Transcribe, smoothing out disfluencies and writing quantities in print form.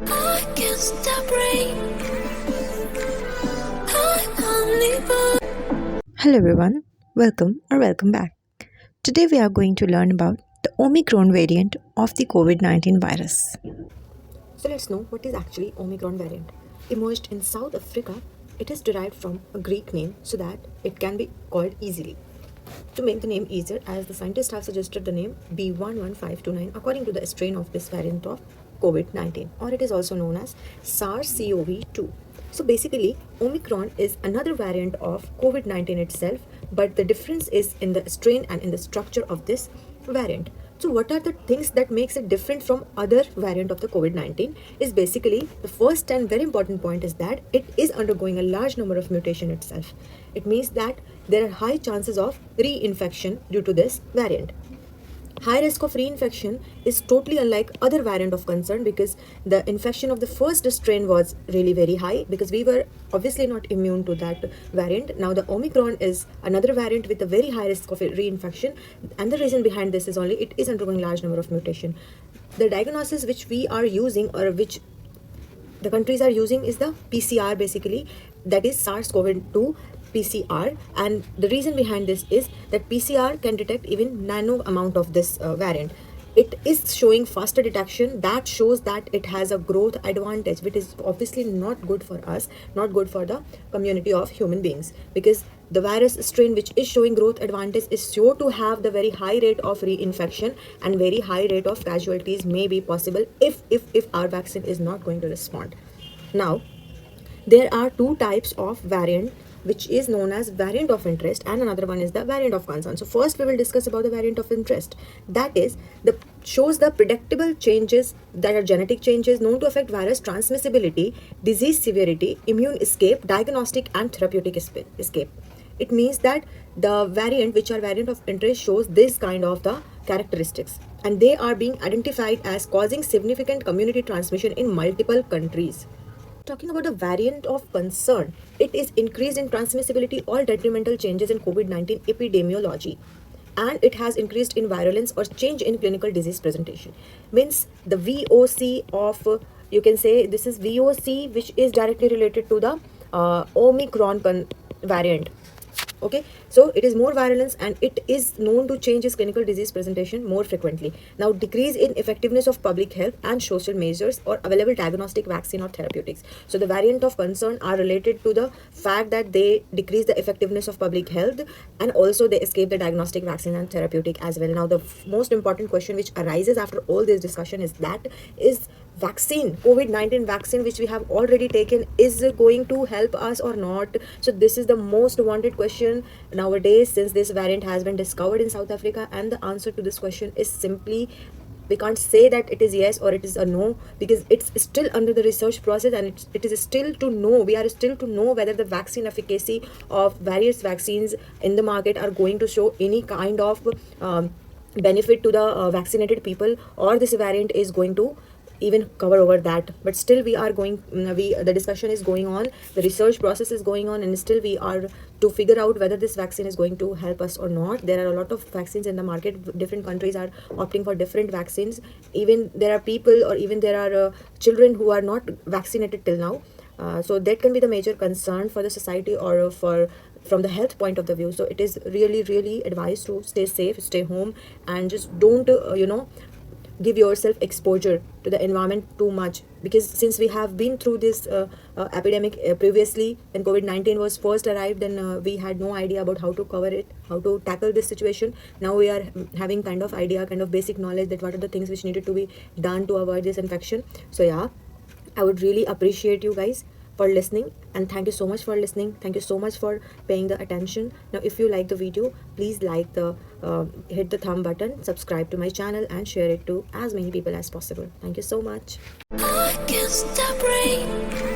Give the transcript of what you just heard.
I can't stop praying. Hello everyone, welcome back. Today we are going to learn about the OMICRON variant of the COVID-19 virus. So let's know what is actually Omicron variant. Emerged in South Africa, it is derived from a Greek name so that it can be called easily. To make the name easier, as the scientists have suggested the name B11529 according to the strain of this variant of COVID-19, or it is also known as SARS-CoV-2. So basically, Omicron is another variant of COVID-19 itself, but the difference is in the strain and in the structure of this variant. So what are the things that makes it different from other variant of the COVID-19 is basically the first and very important point is that it is undergoing a large number of mutation itself. It means that there are high chances of reinfection due to this variant. High risk of reinfection is totally unlike other variant of concern because the infection of the first strain was really very high because we were obviously not immune to that variant. Now the Omicron is another variant with a very high risk of reinfection, and the reason behind this is only it is undergoing large number of mutation. The diagnosis which we are using or which the countries are using is the PCR basically, that is SARS-CoV-2 PCR, and the reason behind this is that PCR can detect even nano amount of this variant. It is showing faster detection, that shows that it has a growth advantage, which is obviously not good for us, not good for the community of human beings, because the virus strain which is showing growth advantage is sure to have the very high rate of reinfection and very high rate of casualties may be possible if our vaccine is not going to respond. Now there are two types of variant which is known as variant of interest, and another one is the variant of concern. So first we will discuss about the variant of interest. That is the shows the predictable changes that are genetic changes known to affect virus transmissibility, disease severity, immune escape, diagnostic and therapeutic escape. It means that the variant which are variant of interest shows this kind of the characteristics, and they are being identified as causing significant community transmission in multiple countries. Talking about the variant of concern, it is increased in transmissibility or detrimental changes in COVID-19 epidemiology, and it has increased in virulence or change in clinical disease presentation. Means the VOC of you can say this is VOC which is directly related to the Omicron variant. Okay, so it is more virulence and it is known to change its clinical disease presentation more frequently. Now decrease in effectiveness of public health and social measures or available diagnostic vaccine or therapeutics. So the variant of concern are related to the fact that they decrease the effectiveness of public health and also they escape the diagnostic vaccine and therapeutic as well. Now the most important question which arises after all this discussion is that is vaccine, COVID-19 vaccine which we have already taken, is going to help us or not? So this is the most wanted question nowadays since this variant has been discovered in South Africa, and the answer to this question is simply we can't say that it is yes or it is a no because it's still under the research process and it is still to know, we are still to know whether the vaccine efficacy of various vaccines in the market are going to show any kind of benefit to the vaccinated people, or this variant is going to even cover over that. But still we are going the discussion is going on, the research process is going on, and still we are to figure out whether this vaccine is going to help us or not. There are a lot of vaccines in the market, different countries are opting for different vaccines, even there are people or even there are children who are not vaccinated till now. So that can be the major concern for the society or for from the health point of the view. So it is really advised to stay safe, stay home, and just don't give yourself exposure to the environment too much, because since we have been through this epidemic previously when COVID-19 was first arrived, and we had no idea about how to cover it, how to tackle this situation. Now we are having kind of idea, kind of basic knowledge that what are the things which needed to be done to avoid this infection. So yeah, I would really appreciate you guys for listening, and thank you so much for listening, thank you so much for paying the attention. Now if you like the video, please like the hit the thumb button, subscribe to my channel, and share it to as many people as possible. Thank you so much. I can't stop praying.